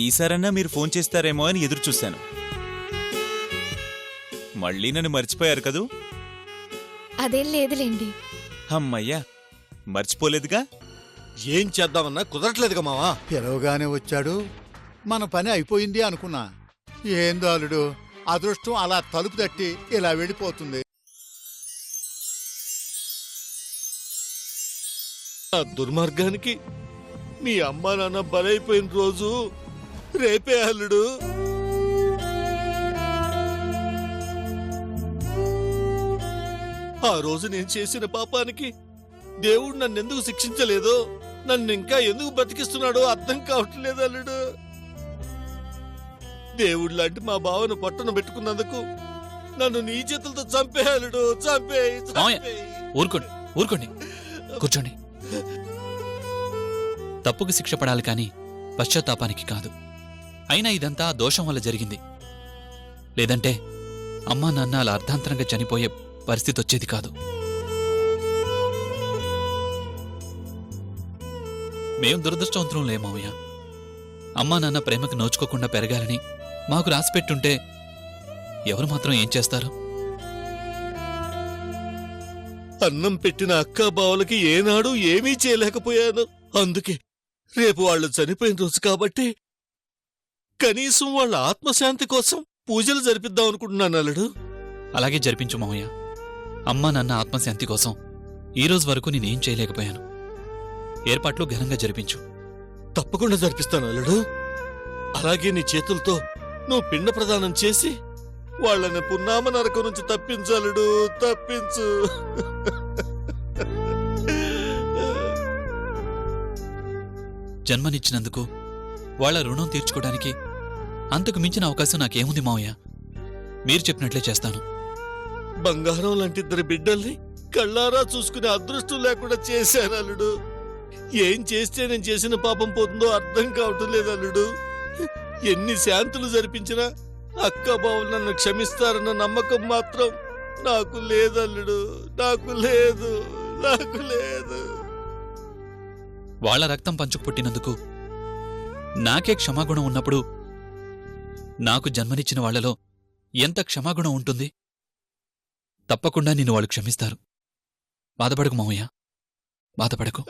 ఈసారన్నా మీరు ఫోన్ చేస్తారేమో అని ఎదురు చూశాను. మళ్ళీ నన్ను మర్చిపోయారు కదూ? అదేం లేదులేండి. అమ్మయ్యా, మర్చిపోలేదుగా. ఏం చేద్దామన్నా కుదరట్లేదుగా మావా. పిలవగానే వచ్చాడు, మన పని అయిపోయింది అనుకున్నా. ఏందో అల్లుడు, అదృష్టం అలా తలుపు తట్టి ఇలా వెళ్ళిపోతుంది. ఆ దుర్మార్గానికి మీ అమ్మా నాన్న బలైపోయిన రోజు రేపే అల్లుడు. ఆ రోజు నేను చేసిన పాపానికి దేవుడు నన్నెందుకు శిక్షించలేదో, నన్ను ఇంకా ఎందుకు బతికిస్తున్నాడో అర్థం కావట్లేదు అల్లుడు. దేవుడు లాంటి మా బావను పట్టున పెట్టుకున్నందుకు నన్ను నీ చేతులతో చంపే అల్లుడు, చంపే. ఊరుకోండి, ఊరుకోండి, కూర్చోండి. తప్పుకు శిక్ష పడాలి కాని పశ్చాత్తాపానికి కాదు. అయినా ఇదంతా దోషం వల్ల జరిగింది. లేదంటే అమ్మా నాన్న అలా అర్ధాంతరంగా చనిపోయే పరిస్థితి వచ్చేది కాదు. మేం దురదృష్టవంతులం లేమయ్య. అమ్మా నాన్న ప్రేమకు నోచుకోకుండా పెరగాలని మాకు రాసిపెట్టుంటే ఎవరు మాత్రం ఏం చేస్తారు? అన్నం పెట్టిన అక్కా బావలకి ఏనాడు ఏమీ చేయలేకపోయాను. అందుకే రేపు వాళ్ళు చనిపోయిన రోజు కాబట్టి కనీసం వాళ్ళ ఆత్మశాంతి కోసం పూజలు జరిపిద్దాం అనుకుంటున్నాను అల్లుడు. అలాగే జరిపించు మావయ్య. అమ్మా నాన్న ఆత్మశాంతి కోసం ఈ రోజు వరకు నేనేం చేయలేకపోయాను. ఏర్పాట్లు ఘనంగా జరిపించు. తప్పకుండా జరిపిస్తాను అల్లుడు. అలాగే నీ చేతులతో నువ్వు పిండ ప్రదానం చేసి వాళ్ళని పున్నామ నరకం నుంచి తప్పించలుడు, తప్పించు. జన్మనిచ్చినందుకు వాళ్ల రుణం తీర్చుకోవడానికి అంతకు మించిన అవకాశం నాకేముంది మావయ్య? మీరు చెప్పినట్లే చేస్తాను. బంగారం లాంటి ఇద్దరు బిడ్డల్ని కళ్ళారా చూసుకునే అదృష్టం లేకుండా చేశాను అల్లుడు. ఏం చేస్తే నేను చేసిన పాపం పోతుందో అర్థం కావటం లేదు అల్లుడు. ఎన్ని శాంతులు జరిపించినా అక్క బావులు నన్ను క్షమిస్తారన్న నమ్మకం మాత్రం నాకు లేదల్లుడు, నాకు లేదు, నాకు లేదు. వాళ్ల రక్తం పంచుకు పుట్టినందుకు నాకే క్షమాగుణం ఉన్నప్పుడు నాకు జన్మనిచ్చిన వాళ్లలో ఎంత క్షమాగుణం ఉంటుంది? తప్పకుండా నిన్ను వాళ్ళు క్షమిస్తారు. బాధపడకు మావయ్య, బాధపడకు.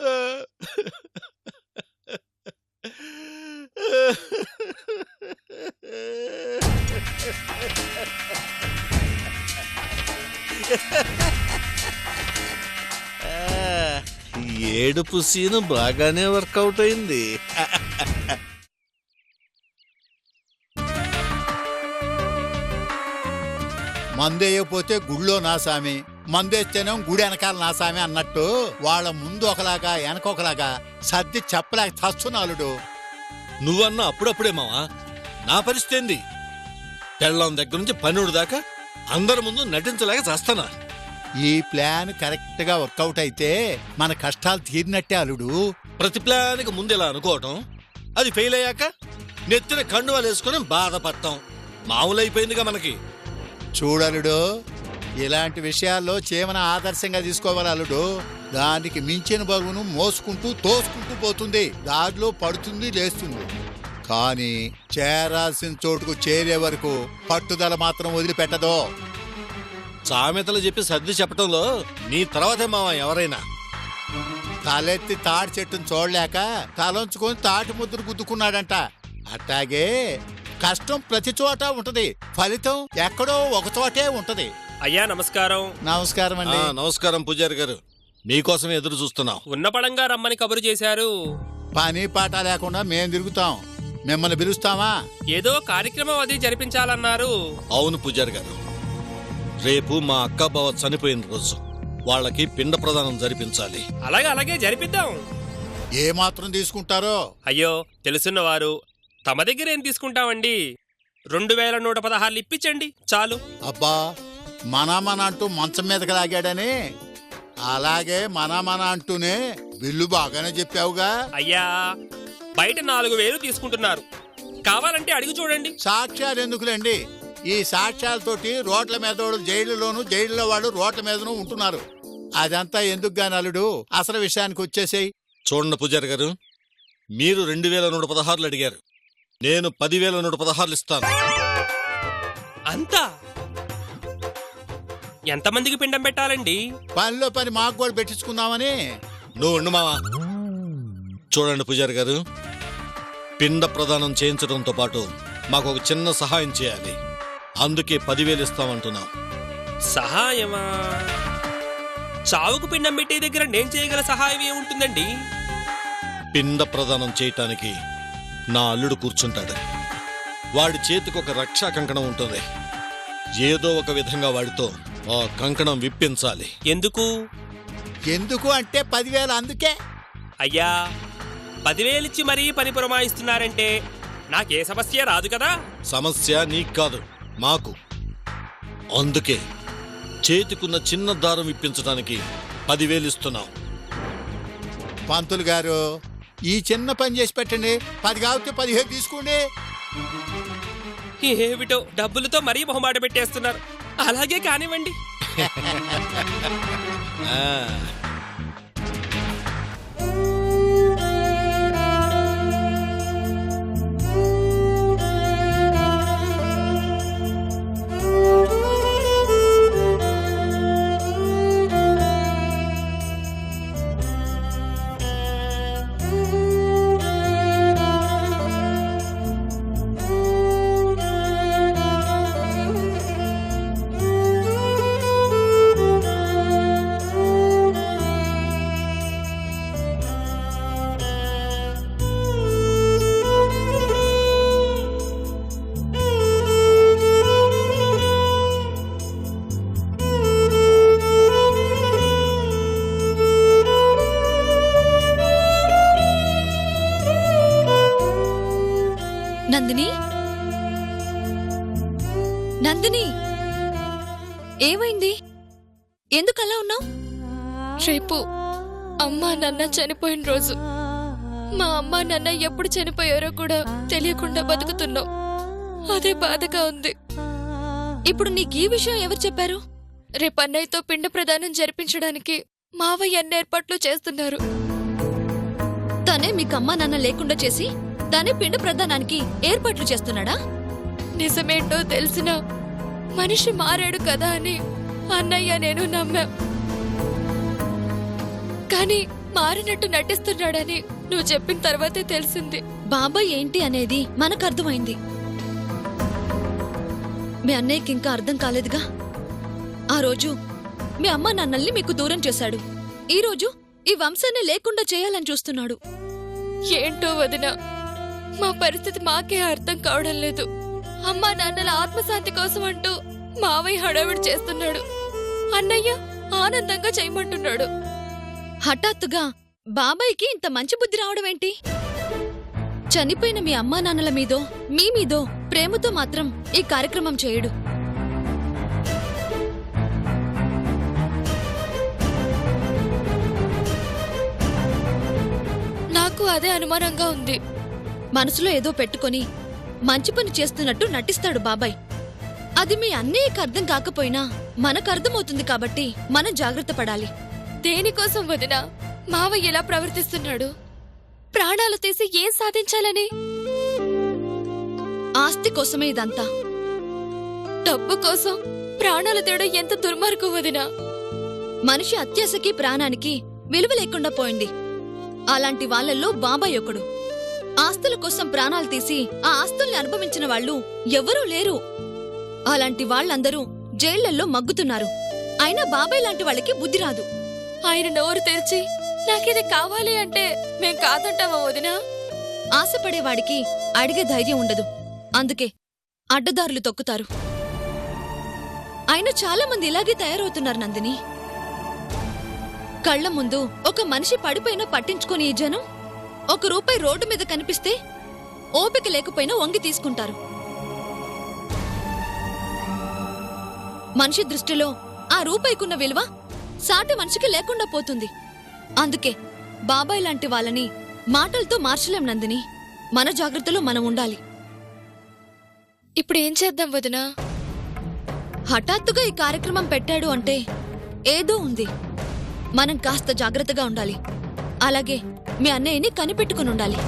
ఏడుపు సీను బాగానే వర్కౌట్ అయింది. మందేయకపోతే గుళ్ళో నా సామి, మందేస్తేనే గుడి వెనకాల నా సామి అన్నట్టు వాళ్ళ ముందు ఒకలాగా వెనకొకలాగా సర్ది చెప్పలేక చస్తున్నాలుడు. నువ్వన్నా అప్పుడప్పుడే మావా, నా పరిస్థితి ఏంది? పెళ్ళం దగ్గర నుంచి పనుడు దాకా అందరి ముందు నటించలేక చేస్తానా? ఈ ప్లాన్ కరెక్ట్ గా వర్కౌట్ అయితే మన కష్టాలు తీరినట్టే అలుడు. ప్రతి ప్లాన్కి ముందు ఇలా అనుకోవటం, అది ఫెయిల్ అయ్యాక నెత్తిన కండువాలు వేసుకుని బాధపడతాం మామూలైపోయిందిగా మనకి. చూడలుడు, ఇలాంటి విషయాల్లో చీమన ఆదర్శంగా తీసుకోవాలి అల్లుడు. దానికి మించిన బరువును మోసుకుంటూ తోసుకుంటూ పోతుంది, దారిలో పడుతుంది, లేస్తుంది. కానీ చేరాల్సిన చోటుకు చేరే వరకు పట్టుదల మాత్రం వదిలిపెట్టదు. సామెతలు చెప్పి సర్ది చెప్పటంలో నీ తర్వాతే మావా ఎవరైనా. తలెత్తి తాటి చెట్టును చూడలేక తలంచుకొని తాటి ముద్దును గుద్దుకున్నాడంట. అట్టాగే కష్టం ప్రతి చోట ఉంటది, ఫలితం ఎక్కడో ఒక చోటే ఉంటది. అయ్యా నమస్కారం. నమస్కారం అండి. నమస్కారం పూజారి గారు, మీకోసమే ఎదురు చూస్తున్నాం. ఉన్నపడంగా రమ్మని కబురు చేశారు. పని పాట లేకుండా మేం తిరుగుతాం, మిమ్మల్ని పిలుస్తామా? ఏదో కార్యక్రమం అది జరిపించాలన్నారు. అవును పూజారి గారు, రేపు మా అక్క బావ చనిపోయిన రోజు వాళ్ళకి పిండ ప్రదానం జరిపించాలి. అలాగే జరిపిద్దాం. ఏ మాత్రం తీసుకుంటారో? అయ్యో తెలుసున్నవారు, తమ దగ్గర ఏం తీసుకుంటామండి? 2116 ఇప్పించండి చాలు. అబ్బా, మన అంటూ మంచం మీదకి లాగాడని అలాగే మన అంటూనే బిల్లు బాగానే చెప్పావుగా. అయ్యా బయట 4000 తీసుకుంటున్నారు, కావాలంటే అడిగి చూడండి. సాక్ష్యాలు ఎందుకులేండి? ఈ సాక్ష్యాలతోటి రోడ్ల మీద జైలులోను, జైలులో వాళ్ళు రోడ్ల మీదను ఉంటున్నారు. అదంతా ఎందుకు గాని అల్లుడు, అసలు విషయానికి వచ్చేసేయ్. చూడండి పూజారి గారు, మీరు 2116 అడిగారు, నేను 10,116 ఇస్తాను. అంతా ఎంతమందికి పిండం పెట్టాలండి? పనిలో పని మాకు కూడా పెట్టించుకుందామని. నువ్వు ఉండు మావా. చూడండి పూజారి గారు, పిండ ప్రదానం చేయించడంతో పాటు మాకు ఒక చిన్న సహాయం చేయాలి. అందుకే 10,000 ఇస్తామంటున్నాం. సహాయమా? చావుకు పిండం పెట్టే దగ్గర నేను చేయగల సహాయం ఏముంటుందండి? పిండ ప్రదానం చేయటానికి నా అల్లుడు కూర్చుంటాడు. వాడి చేతికి ఒక రక్షా కంకణం ఉంటుంది. ఏదో ఒక విధంగా వాడితో ఆ కంకణం విప్పించాలి. ఎందుకు? ఎందుకు అంటే 10,000 అందుకే. అయ్యా, 10,000 ఇచ్చి మరీ పని పురమాయిస్తున్నారంటే నాకే సమస్య రాదు కదా? సమస్య నీకు కాదు, మాకు. అందుకే చేతికున్న చిన్న దారం విప్పించడానికి 10,000 ఇస్తున్నాం. పంతులు గారు, ఈ చిన్న పని చేసి పెట్టండి. 10 కాకపోతే 15 తీసుకోండి. ఏమిటో డబ్బులతో మరీ మొహమాట పెట్టేస్తున్నారు. అలాగే కానివ్వండి. ఆ, నందిని, నందిని, ఏమైంది? ఎందుకలా ఉన్నావు? రేపు అమ్మా నాన్న చనిపోయిన రోజు. మా అమ్మా నాన్న ఎప్పుడు చనిపోయారో కూడా తెలియకుండా బతుకుతున్నావు. అదే బాధగా ఉంది. ఇప్పుడు నీకు ఈ విషయం ఎవరు చెప్పారు? రేపు అన్నయ్యతో పిండ ప్రదానం జరిపించడానికి మావయ్య అన్ని ఏర్పాట్లు చేస్తున్నారు. తనే మీకు అమ్మా నాన్న లేకుండా చేసి తనే పిండ ప్రదానానికి ఏర్పాట్లు చేస్తున్నాడా? నిజమేంటో తెలిసిన మనిషి మారాడు కదా అని అన్నయ్య నేను నమ్మా. కానీ మారినట్టు నటిస్తున్నాడని నువ్వు చెప్పిన తర్వాతే తెలిసింది. బాబాయ్ ఏంటి అనేది మనకు అర్థమైంది. మీ అన్నయ్యకి ఇంకా అర్థం కాలేదుగా. ఆ రోజు మీ అమ్మ నాన్నల్ని మీకు దూరం చేశాడు. ఈ రోజు ఈ వంశాన్ని లేకుండా చేయాలని చూస్తున్నాడు. ఏంటో వదినా, మా పరిస్థితి మాకే అర్థం కావడం లేదు. అమ్మా నాన్నల ఆత్మశాంతి కోసం అంటూ మావయ్య హడావిడి చేస్తున్నాడు. అన్నయ్య ఆనందంగా చేయమంటున్నాడు. హఠాత్తుగా బాబాయ్కి ఇంత మంచి బుద్ధి రావడం ఏంటి? చనిపోయిన మీ అమ్మా నాన్నల మీదో మీ మీదో ప్రేమతో మాత్రం ఈ కార్యక్రమం చేయడు. నాకు అదే అనుమానంగా ఉంది. మనసులో ఏదో పెట్టుకొని మంచి పని చేస్తున్నట్టు నటిస్తాడు బాబాయ్. అది మీ అన్నయ్యకి అర్థం కాకపోయినా మనకు అర్థమవుతుంది కాబట్టి మనం జాగ్రత్త పడాలి. దేనికోసం వదినా మావయ్య ఎలా ప్రవర్తిస్తున్నాడు? ప్రాణాలు తీసి ఏం సాధించాలని? ఆస్తి కోసమే ఇదంతా. డబ్బు కోసం ప్రాణాలు తేడం ఎంత దుర్మార్గం వదినా. మనిషి అత్యాశకి ప్రాణానికి విలువ లేకుండా పోయింది. అలాంటి వాళ్ళల్లో బాబాయ్ ఒకడు. ఆస్తుల కోసం ప్రాణాలు తీసి ఆ ఆస్తుల్ని అనుభవించిన వాళ్ళు ఎవరూ లేరు. అలాంటి వాళ్ళందరూ జైళ్లల్లో మగ్గుతున్నారు. అయినా బాబాయ్ లాంటి వాళ్ళకి బుద్ధి రాదు. ఆయన నోరు తెరిచి నాకిది కావాలి అంటే మేం కాదంటావా వదినా? ఆశపడేవాడికి అడిగే ధైర్యం ఉండదు. అందుకే అడ్డదారులు తొక్కుతారు. అయినా చాలా మంది ఇలాగే తయారవుతున్నారు నందిని. కళ్ల ముందు ఒక మనిషి పడిపోయినా పట్టించుకుని ఈ జనం ₹1 రోడ్డు మీద కనిపిస్తే ఓపిక లేకపోయినా వంగి తీసుకుంటారు. మనిషి దృష్టిలో ఆ రూపాయికున్న విలువ సాటి మనిషికి లేకుండా పోతుంది. అందుకే బాబాయ్ లాంటి వాళ్ళని మాటలతో మార్చలేం నందిని. మన జాగ్రత్తలో మనం ఉండాలి. ఇప్పుడు ఏం చేద్దాం వదినా? హఠాత్తుగా ఈ కార్యక్రమం పెట్టాడు అంటే ఏదో ఉంది. మనం కాస్త జాగ్రత్తగా ఉండాలి. అలాగే మీ అన్నయ్యని కనిపెట్టుకుని ఉండాలి.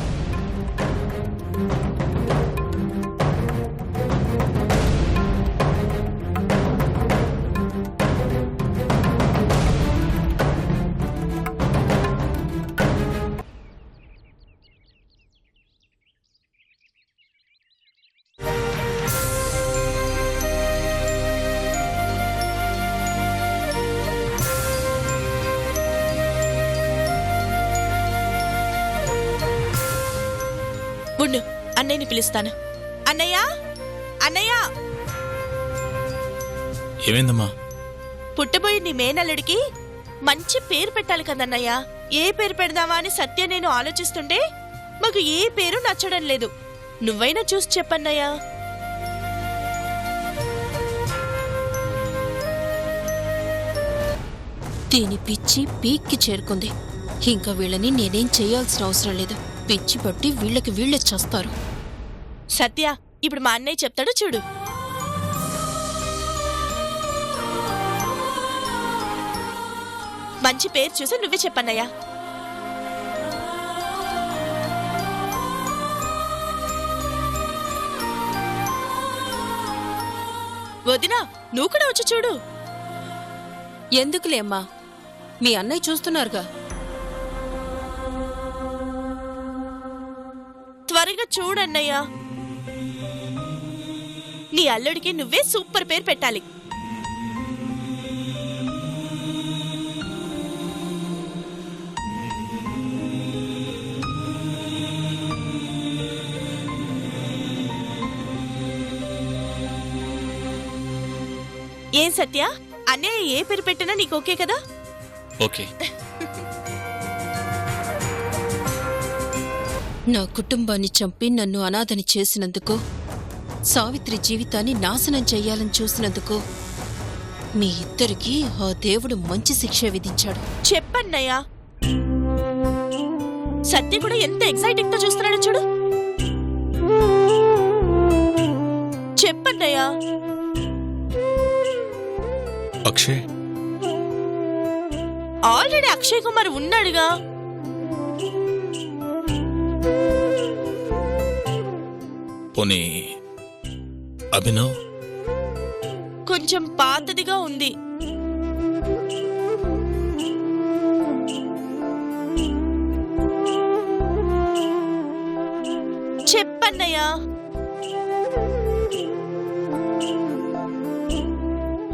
ఉండు, అన్నయ్యని పిలుస్తాను. అన్నయ్య, అన్నయ్య, ఏమైందమ్మా? పుట్టబోయి నీ మేనల్లుడికి మంచి పేరు పెట్టాలి కదన్నయ్య. ఏ పేరు పెడదామా అని సత్య నేను ఆలోచిస్తుంటే మాకు ఏ పేరు నచ్చడం లేదు. నువ్వైనా చూసి చెప్పన్నయ్యా. దీని పిచ్చి పీక్కి చేరుకుంది. ఇంకా వీళ్ళని నేనేం చేయాల్సిన అవసరం లేదు. పిచ్చి పట్టి వీళ్ళకి వీళ్ళే చేస్తారు. సత్య, ఇప్పుడు మా అన్నయ్య చెప్తాడు చూడు. మంచి పేరు చూసి నువ్వే చెప్పన్నయ్యా. వదినా, నువ్వు కూడా వచ్చి చూడు. ఎందుకులేమ్మా, మీ అన్నయ్య చూస్తున్నారుగా. త్వరగా చూడన్నయ్యా. నీ అల్లుడికి నువ్వే సూపర్ పేరు పెట్టాలి. ఏం సత్య, అన్నయ్య ఏ పేరు పెట్టినా నీకు ఓకే కదా? ఓకే. నా కుటుంబాన్ని చంపి నన్ను అనాథని చేసినందుకు, సావిత్రి జీవితాన్ని నాశనం చెయ్యాలని చూసినందుకు మీ ఇద్దరికీ ఆ దేవుడు మంచి శిక్ష విధించాడు. చెప్పన్నయ్యా. సత్య కూడా ఎంత ఎక్సైటింగ్ తో చూస్తున్నాడో చూడు. చెప్పన్నయ్యా. అక్షయ్, ఆల్రెడీ అక్షయ్ కుమార్ ఉన్నాడుగా. పోనీ అభినవ్? కొంచెం పాతదిగా ఉంది. చెప్పన్నయ్యా.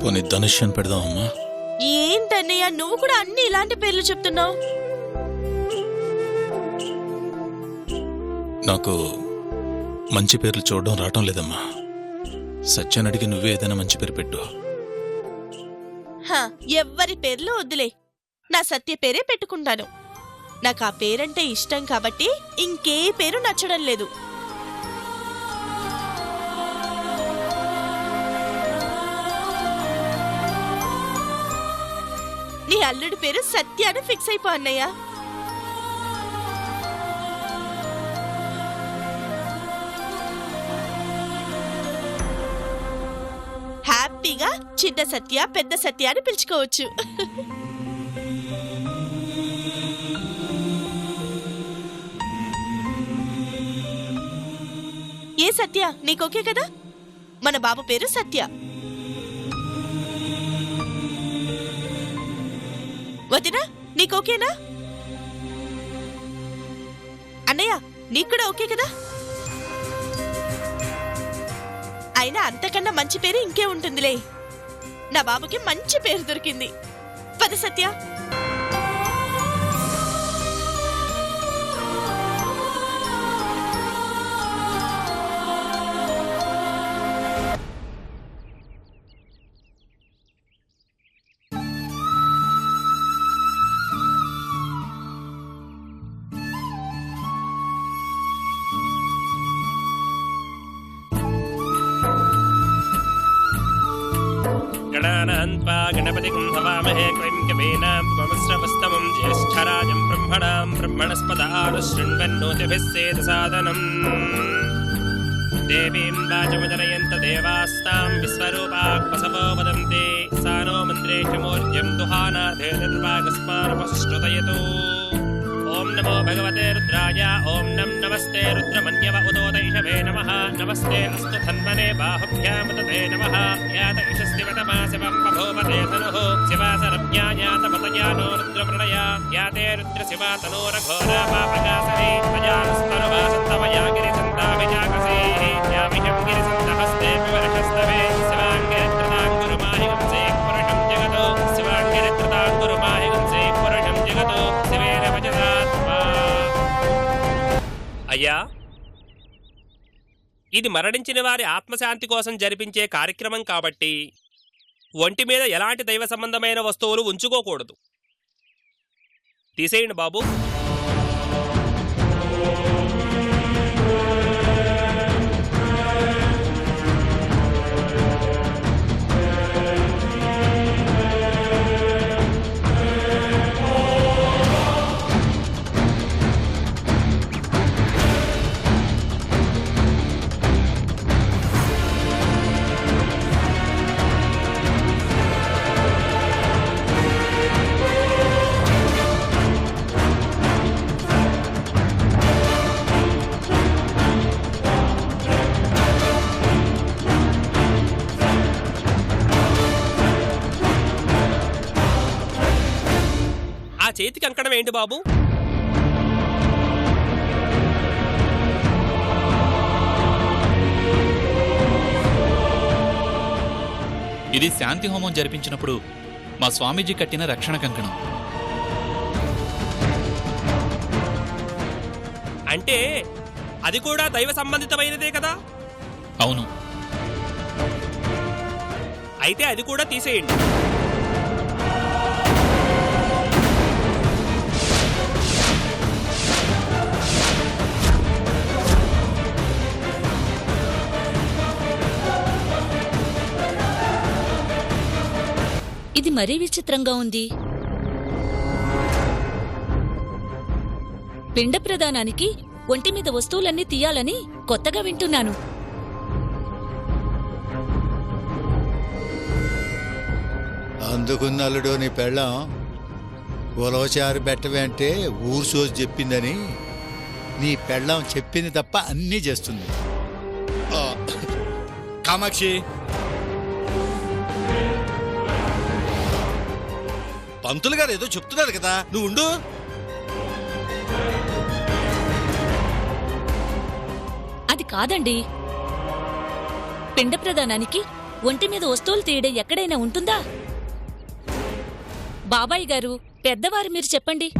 పోనీ ధనుష్ అని పెడదామమ్మా? ఏంటన్నయ్యా, నువ్వు కూడా అన్ని ఇలాంటి పేర్లు చెప్తున్నావు? నాకు మంచి పేర్లు చూడడం రావటం లేదమ్మా. సత్యాన్ని అడిగి నువ్వే ఏదైనా మంచి పేరు పెట్టు. ఎవ్వరి పేర్లు వద్దులే, నా సత్య పేరే పెట్టుకుంటాను. నాకు ఆ పేరంటే ఇష్టం కాబట్టి ఇంకే పేరు నచ్చడం లేదు. నీ అల్లుడి పేరు సత్య అని ఫిక్స్ అయిపో అన్నయ్య. హ్యాపీగా చిన్న సత్య, పెద్ద సత్య అని పిలుచుకోవచ్చు. ఏ సత్య, నీకోకే కదా? మన బాబు పేరు సత్య. వదినా, నీకోకేనా? అన్నయ్య, నీకు కూడా ఓకే కదా? అయినా అంతకన్నా మంచి పేరు ఇంకే ఉంటుందిలే. నా బాబుకి మంచి పేరు దొరికింది. పద సత్య. गणानान्त्वा गणपतिं हवामहे क्वैं कवीनां त्वमस्रवस्तमं ज्येष्ठराजं ब्रह्मणां ब्रह्मणस्पदानुशृण्वन्नोतिभिः सेदसादनम् देवीं वाचमजनयन्त देवास्तां विश्वरूपाः वसवो वदन्ति सा नो मन्त्रेशमूर्त्यं दुहानार्धे निर्वागस्मानपसृष्टुतयतु ओम नमो भगवते रुद्राय ओम नमस्ते रुद्रमन्यव उदोदैषवे नमः नमस्ते अस्तु धन्वने बाहुभ्यां तते नमः यात इषस्तिवतमा शिवं बभूवते तनुः शिवासरभ्यायातमतया नो रुद्रप्रणया याते रुद्रशिवा तनोरघोरा पापगासने अजानस्तनुवासन्तमया गिरिसन्ताभिजाकसेः यामिषं गिरिसन्तहस्ते विवर्षस्तवे शिवाङ्गिरित्रताङ्गुरुमाहिगंसे पुरुषं जगतो शिवाङ्गिरित्रताङ्गुरुमाहिगंसे पुरुषं जगतो शिवेन भजता. అయ్యా, ఇది మరణించిన వారి ఆత్మశాంతి కోసం జరిపించే కార్యక్రమం కాబట్టి ఒంటి మీద ఎలాంటి దైవ సంబంధమైన వస్తువులు ఉంచుకోకూడదు. తీసేయండి బాబు. చేతి కంకణం ఏంటి బాబు? ఇది శాంతి హోమం జరిపించినప్పుడు మా స్వామీజీ కట్టిన రక్షణ కంకణం. అంటే అది కూడా దైవ సంబంధితమైనదే కదా? అవును. అయితే అది కూడా తీసేయండి. ఇది మరీ విచిత్రంగా ఉంది. పిండ ప్రదానానికి ఒంటి మీద వస్తువులన్నీ తీయాలని కొత్తగా వింటున్నాను. అందుకున్నల్లుడు నీ పెళ్ళం ఉలవచారు బెట్టవే అంటే ఊరు సోసి చెప్పిందని నీ పెళ్ళం చెప్పింది తప్ప అన్నీ చేస్తుంది. కామాక్షి, పంతులు గారు ఏదో చెప్తున్నారు కదా, నువ్వు ఉండు. అది కాదండి. పిండ ప్రదానానికి ఒంటి మీద వస్తువులు తీయడం ఎక్కడైనా ఉంటుందా? బాబాయ్ గారు, పెద్దవారు, మీరు చెప్పండి.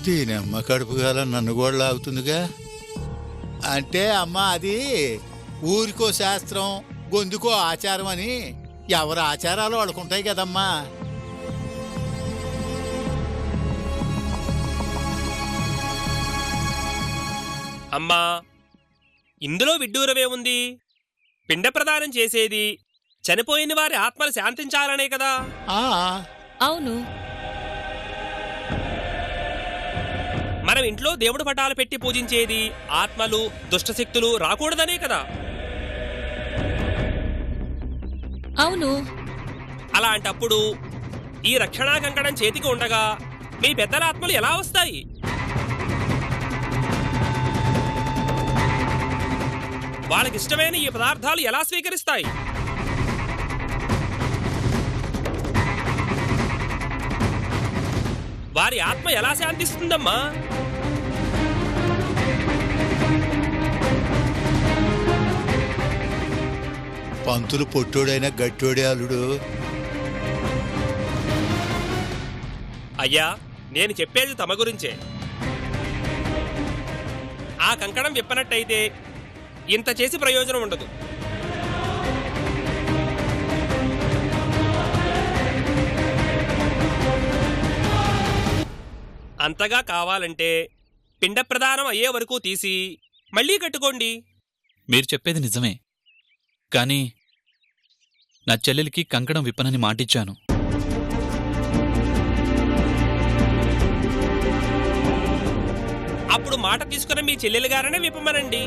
దీని అమ్మ కడుపు గల నన్ను కూడా లాగుతుందిగా. అంటే అమ్మ అది ఊరికో శాస్త్రం, గొంతుకో ఆచారం అని ఎవరి ఆచారాలు వాళ్ళకుంటాయి కదమ్మా. అమ్మా, ఇందులో విడ్డూరమే ఉంది? పిండ ప్రదానం చేసేది చనిపోయిన వారి ఆత్మలు శాంతించాలనే కదా? అవును. మనం ఇంట్లో దేవుడు పటాలు పెట్టి పూజించేది ఆత్మలు, దుష్టశక్తులు రాకూడదనే కదా? అవును. అలాంటప్పుడు ఈ రక్షణా కంకణం చేతికి ఉండగా మీ పెద్దల ఆత్మలు ఎలా వస్తాయి? వాళ్ళకిష్టమైన ఈ పదార్థాలు ఎలా స్వీకరిస్తాయి? వారి ఆత్మ ఎలా శాంతిస్తుందమ్మా? పంతులు పొట్టోడైనా గట్టోడే అల్లుడు. అయ్యా, నేను చెప్పేది తమ గురించే. ఆ కంకణం విప్పనట్టయితే ఇంత చేసి ప్రయోజనం ఉండదు. అంతగా కావాలంటే పిండ ప్రదానం అయ్యే వరకు తీసి మళ్ళీ కట్టుకోండి. మీరు చెప్పేది నిజమే, కానీ నా చెల్లెలికి కంకణం విప్పనని మాటిచ్చాను. అప్పుడు మాట తీసుకున్న మీ చెల్లెలు గారనే విప్పమనండి.